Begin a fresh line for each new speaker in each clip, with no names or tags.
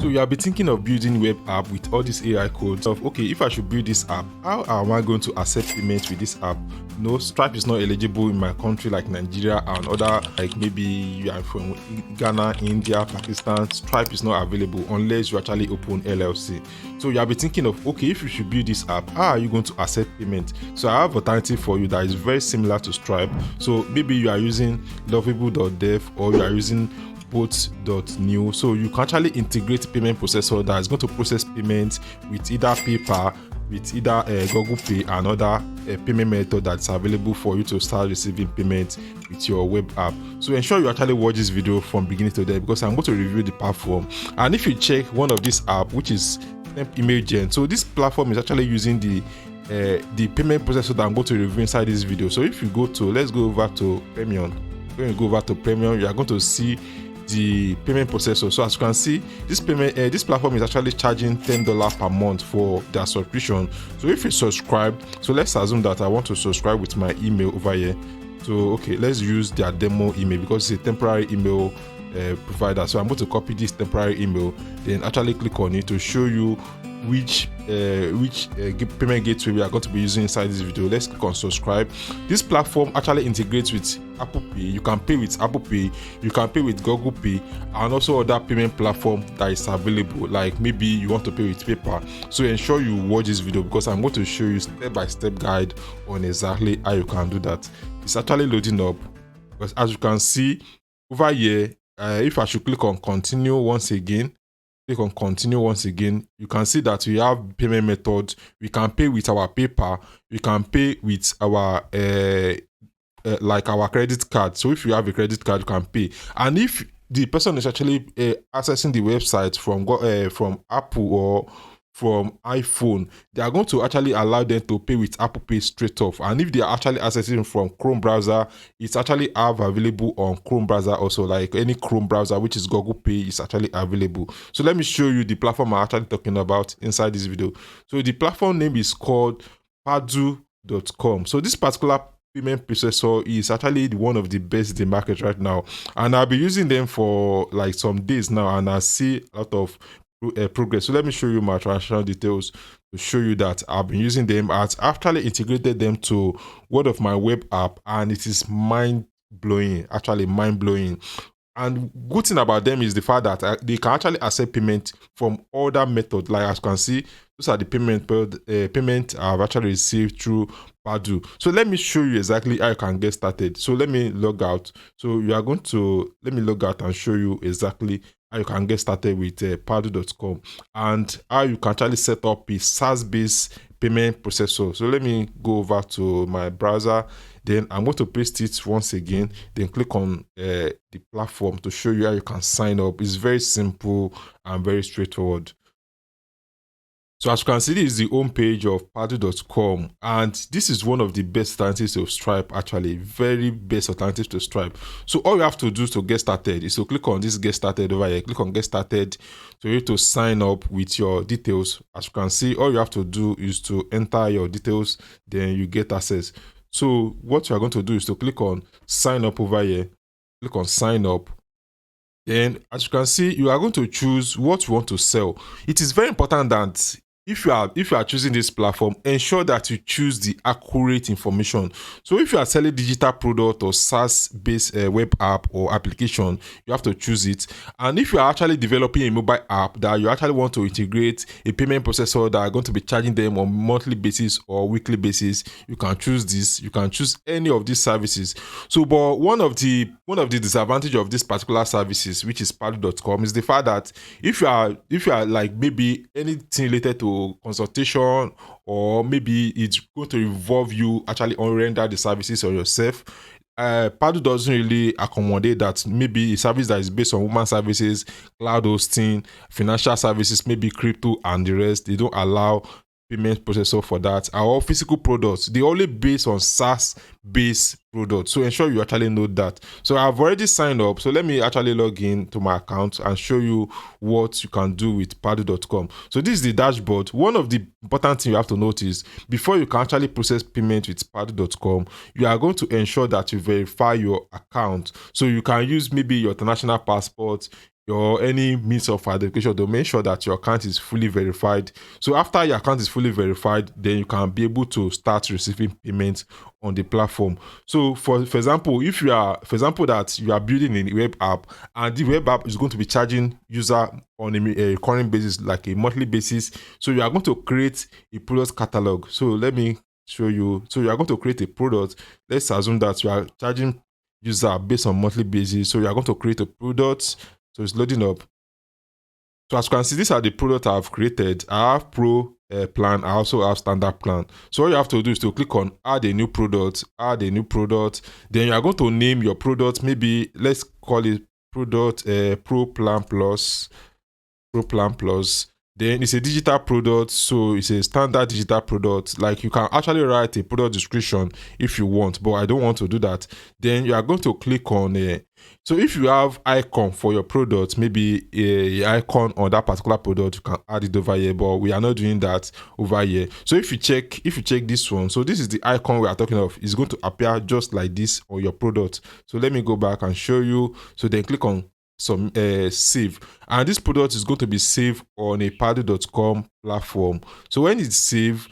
So you have been thinking of building web app with all this AI codes of, okay, if I should build this app, how am I going to accept payments with this app? No, Stripe is not eligible in my country like Nigeria and other, like maybe you are from Ghana, India, Pakistan. Stripe is not available unless you actually open LLC. So you have been thinking of, okay, if you should build this app, how are you going to accept payment? So I have an alternative for you that is very similar to Stripe. So maybe you are using Lovable.dev or you are using Bolt.New. So you can actually integrate payment processor that is going to process payments with either PayPal, with either Google Pay and other payment method that's available for you to start receiving payments with your web app. So ensure you actually watch this video from beginning to end because I'm going to review the platform. And if you check one of these apps, which is Temp Email Gen, so this platform is actually using the payment processor that I'm going to review inside this video. So if you go to, let's go over to Premium. When you go over to Premium, you are going to see the payment processor. So as you can see, this platform is actually charging $10 per month for their subscription. So if you subscribe, so let's assume that I want to subscribe with my email over here. So okay, let's use their demo email because it's a temporary email provider. So I'm going to copy this temporary email, then actually click on it to show you which payment gateway we are going to be using inside this video. Let's click on subscribe. This platform actually integrates with Apple Pay. You can pay with Apple Pay, you can pay with Google Pay, and also other payment platform that is available, like maybe you want to pay with PayPal. So ensure you watch this video because I'm going to show you step-by-step guide on exactly how you can do that. It's actually loading up because as you can see over here, if I should click on continue once again, you can see that we have payment methods. We can pay with our PayPal, we can pay with our like our credit card. So if you have a credit card, you can pay. And if the person is actually accessing the website from Apple or from iPhone, they are going to actually allow them to pay with Apple Pay straight off. And if they are actually accessing from Chrome browser, it's actually available on Chrome browser also, like any Chrome browser, which is Google Pay, is actually available. So let me show you the platform I'm actually talking about inside this video. So the platform name is called Padu.com. So this particular payment processor is actually one of the best in the market right now, and I'll be using them for like some days now, and I see a lot of progress. So let me show you my transactional details to show you that I've been using them. I've actually integrated them to one of my web app, and it is mind-blowing, actually mind-blowing. And good thing about them is the fact that they can actually accept payment from other methods. Like as you can see, those are the payment I've actually received through Padu. So let me show you exactly how you can get started. So let me log out. So you are going to, let me log out and show you exactly how you can get started with Padu.com and how you can actually set up a SaaS-based payment processor. So let me go over to my browser. Then I'm going to paste it once again. Then click on the platform to show you how you can sign up. It's very simple and very straightforward. So as you can see, this is the home page of Padu.com, and this is one of the best alternatives to Stripe, actually, very best alternative to Stripe. So all you have to do to get started is to click on this get started over here, click on get started for you to sign up with your details. As you can see, all you have to do is to enter your details, then you get access. So what you are going to do is to click on sign up over here, click on sign up. Then as you can see, you are going to choose what you want to sell. It is very important that if you are choosing this platform, ensure that you choose the accurate information. So if you are selling digital product or SaaS-based web app or application, you have to choose it. And if you are actually developing a mobile app that you actually want to integrate a payment processor that are going to be charging them on monthly basis or weekly basis, you can choose this. You can choose any of these services. So, but one of the disadvantages of this particular services, which is Padu.com, is the fact that if you are like maybe anything related to consultation, or maybe it's going to involve you actually render the services on yourself, Padu doesn't really accommodate that. Maybe a service that is based on human services, cloud hosting, financial services, maybe crypto and the rest, they don't allow payment processor for that. Our physical products, they only based on SaaS based products. So ensure you actually know that. So I've already signed up. So let me actually log in to my account and show you what you can do with Padu.com. So this is the dashboard. One of the important things you have to notice before you can actually process payment with Padu.com, you are going to ensure that you verify your account. So you can use maybe your international passport, or any means of identification to make sure that your account is fully verified. So after your account is fully verified, then you can be able to start receiving payments on the platform. So for example, if you are, for example, that you are building a web app and the web app is going to be charging user on a recurring basis, like a monthly basis, so you are going to create a product catalog. So let me show you. So you are going to create a product. Let's assume that you are charging user based on monthly basis. So you are going to create a product. So it's loading up. So as you can see, these are the products I've created. I have pro plan. I also have standard plan. So all you have to do is to click on add a new product, add a new product. Then you are going to name your product. Maybe let's call it product pro plan plus. Pro Plan Plus. Then it's a digital product, so it's a standard digital product. Like you can actually write a product description if you want, but I don't want to do that. Then you are going to click on so if you have icon for your product, maybe a icon on that particular product, you can add it over here, but we are not doing that over here. So if you check this one, so this is the icon we are talking of. It's going to appear just like this on your product. So let me go back and show you. So then click on some save, and this product is going to be saved on a Pado.com platform. So when it's saved,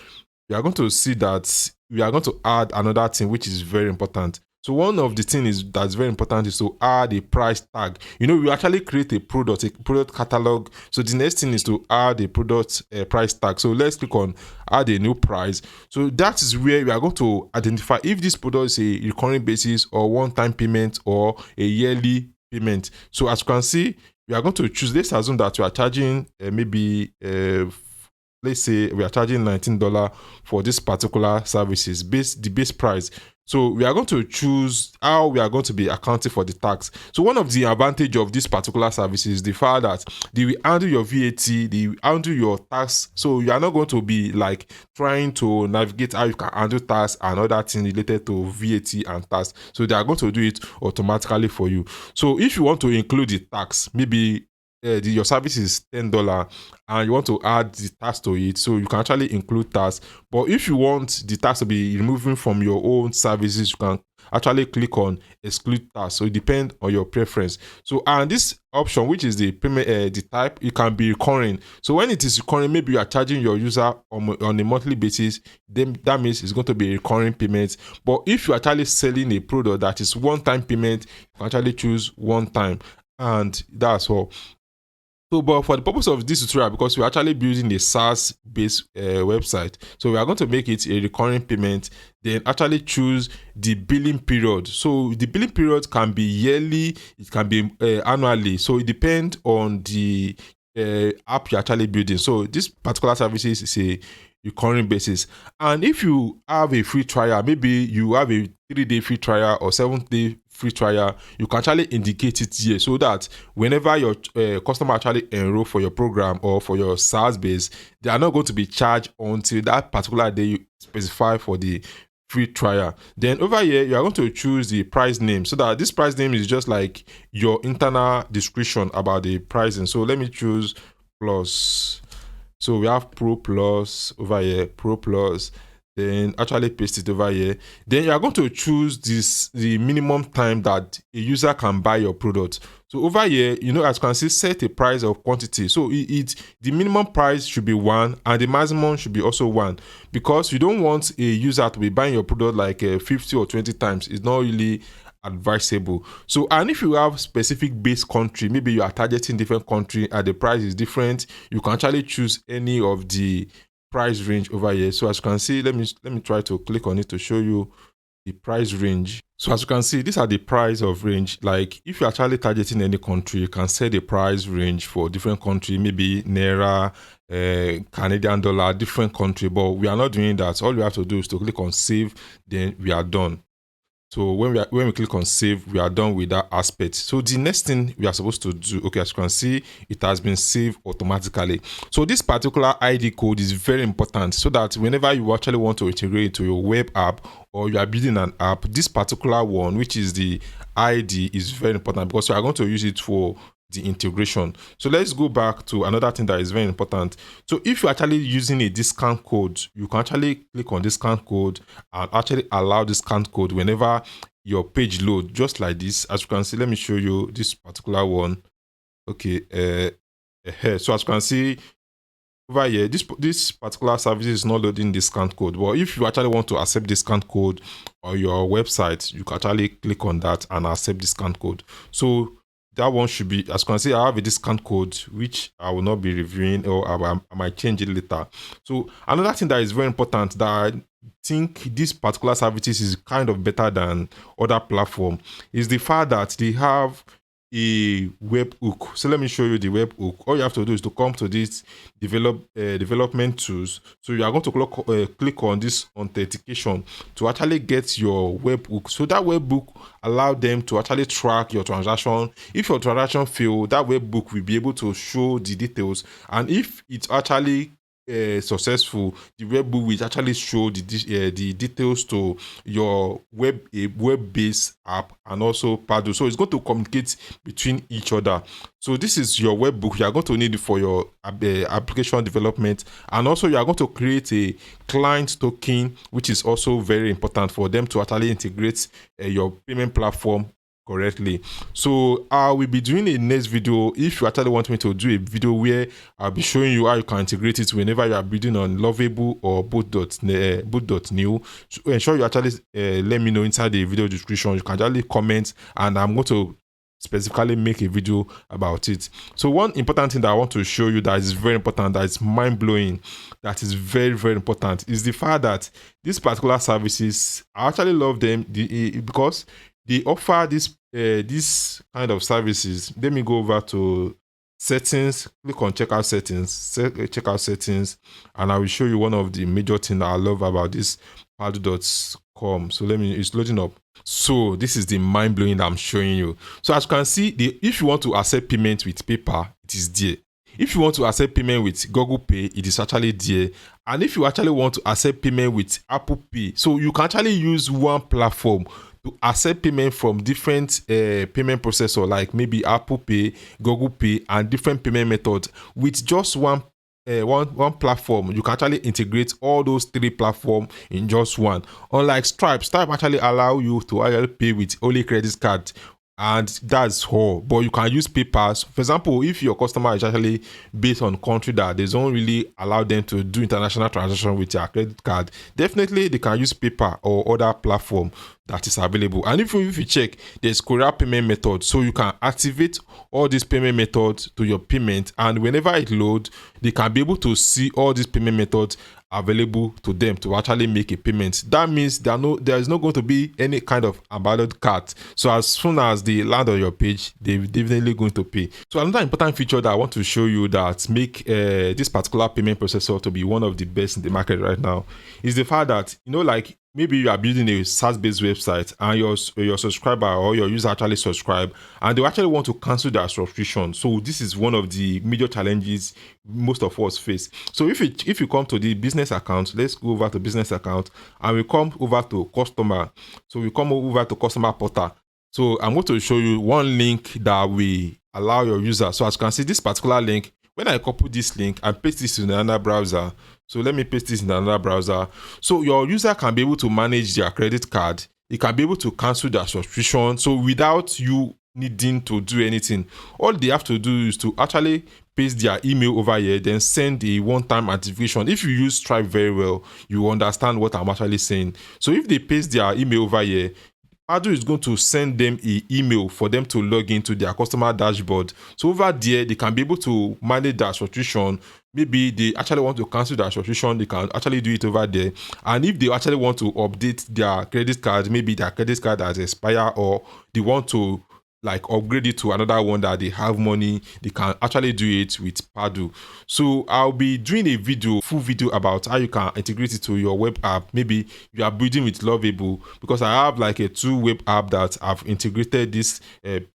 you are going to see that we are going to add another thing which is very important. So one of the things that's very important is to add a price tag. We actually create a product catalog. So the next thing is to add a product price tag. So let's click on add a new price. So that is where we are going to identify if this product is a recurring basis or one-time payment or a yearly payment. So as you can see, we are going to choose. Let's assume that we are charging let's say we are charging $19 for this particular services, the base price. So we are going to choose how we are going to be accounting for the tax. So one of the advantage of this particular service is the fact that they will handle your VAT, they will handle your tax. So you are not going to be like trying to navigate how you can handle tax and other things related to VAT and tax. So they are going to do it automatically for you. So if you want to include the tax, maybe your service is $10 and you want to add the tax to it, so you can actually include tax. But if you want the tax to be removing from your own services, you can actually click on exclude tax. So it depends on your preference. So and this option, which is the payment, the type, it can be recurring. So when it is recurring, maybe you are charging your user on a monthly basis, then that means it's going to be a recurring payment. But if you are actually selling a product that is one-time payment, you can actually choose one time, and that's all. So, but for the purpose of this tutorial, because we're actually building a SaaS-based website, so we are going to make it a recurring payment, then actually choose the billing period. So the billing period can be yearly, it can be annually. So it depends on the app you're actually building. So this particular service is a recurring basis. And if you have a free trial, maybe you have a 3-day free trial or 7-day free trial, you can actually indicate it here so that whenever your customer actually enroll for your program or for your SaaS base, they are not going to be charged until that particular day you specify for the free trial. Then over here, you are going to choose the price name, so that this price name is just like your internal description about the pricing. So let me choose plus. So we have Pro Plus over here, Pro Plus. Then actually paste it over here. Then you are going to choose the minimum time that a user can buy your product. So over here, as you can see, set a price of quantity. So the minimum price should be 1 and the maximum should be also 1, because you don't want a user to be buying your product like 50 or 20 times. It's not really advisable. So, and if you have specific base country, maybe you are targeting different country and the price is different, you can actually choose any of the price range over here. So as you can see, let me try to click on it to show you the price range. So as you can see, these are the price of range. Like if you're actually targeting any country, you can set the price range for different country, maybe Naira, Canadian dollar, different country, but we are not doing that. All you have to do is to click on save, then we are done. So when we click on save, we are done with that aspect. So the next thing we are supposed to do, okay, as you can see, it has been saved automatically. So this particular ID code is very important, so that whenever you actually want to integrate into your web app or you are building an app, this particular one, which is the ID, is very important because you are going to use it for the integration. So let's go back to another thing that is very important. So if you're actually using a discount code, you can actually click on discount code and actually allow discount code whenever your page load, just like this. As you can see, let me show you this particular one. Okay. So as you can see over here, this particular service is not loading discount code. But if you actually want to accept discount code on your website, you can actually click on that and accept discount code. So that one should be, as you can see, I have a discount code which I will not be reviewing, or I might change it later. So another thing that is very important that I think this particular services is kind of better than other platform is the fact that they have a web hook. So let me show you the web hook. All you have to do is to come to this development tools. So you are going to click on this authentication to actually get your web hook. So that web hook allow them to actually track your transaction. If your transaction fail, that web hook will be able to show the details, and if it's actually successful, the web book will actually show the details to your web-based app and also Padu. So it's going to communicate between each other. So this is your web book. You are going to need it for your application development, and also you are going to create a client token, which is also very important for them to actually integrate your payment platform correctly. So I will be doing a next video. If you actually want me to do a video where I'll be showing you how you can integrate it whenever you are building on Lovable or Bolt.New, so ensure you actually let me know inside the video description. You can actually comment, and I'm going to specifically make a video about it. So one important thing that I want to show you that is very important, that is mind-blowing, that is very, very important, is the fact that these particular services, I actually love them because they offer this kind of services. Let me go over to settings, click on checkout settings, and I will show you one of the major things that I love about this Padu.com. So it's loading up. So this is the mind-blowing that I'm showing you. So as you can see, if you want to accept payment with PayPal, it is there. If you want to accept payment with Google Pay, it is actually there. And if you actually want to accept payment with Apple Pay, so you can actually use one platform to accept payment from different payment processor, like maybe Apple Pay, Google Pay, and different payment methods. With just one platform, you can actually integrate all those three platforms in just one. Unlike Stripe actually allow you to actually pay with only credit card, and that's all. But you can use PayPal. For example, if your customer is actually based on country that they don't really allow them to do international transaction with their credit card, definitely they can use PayPal or other platform that is available. And if you check, there's courier payment method, so you can activate all these payment methods to your payment, and whenever it loads, they can be able to see all these payment methods available to them to actually make a payment. That means there is not going to be any kind of abandoned cart. So as soon as they land on your page, they're definitely going to pay. So another important feature that I want to show you that make this particular payment processor to be one of the best in the market right now is the fact that, like maybe you are building a SaaS-based website and your subscriber or your user actually subscribe and they actually want to cancel their subscription. So this is one of the major challenges most of us face. So if you come to the business account, let's go over to business account and we come over to customer. So we come over to customer portal. So I'm going to show you one link that will allow your user. So as you can see, this particular link, when I copy this link and paste this in another browser, so let me paste this in another browser. So your user can be able to manage their credit card. They can be able to cancel their subscription. So without you needing to do anything, all they have to do is to actually paste their email over here, then send a one-time activation. If you use Stripe very well, you understand what I'm actually saying. So if they paste their email over here, Padu is going to send them an email for them to log into their customer dashboard. So over there, they can be able to manage their subscription. Maybe they actually want to cancel their subscription, they can actually do it over there. And if they actually want to update their credit card, maybe their credit card has expired or they want to upgrade it to another one that they have money, they can actually do it with Padu. So I'll be doing a full video about how you can integrate it to your web app. Maybe you are building with Lovable, because I have a 2 web app that I've integrated this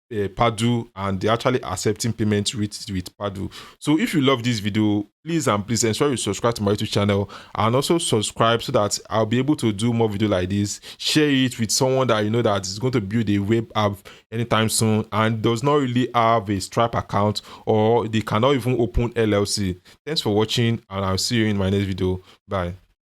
Padu, and they're actually accepting payments with Padu. So if you love this video, please ensure you subscribe to my YouTube channel and also subscribe so that I'll be able to do more video like this. Share it with someone that you know that is going to build a web app anytime soon and does not really have a Stripe account, or they cannot even open LLC. Thanks for watching, and I'll see you in my next video. Bye.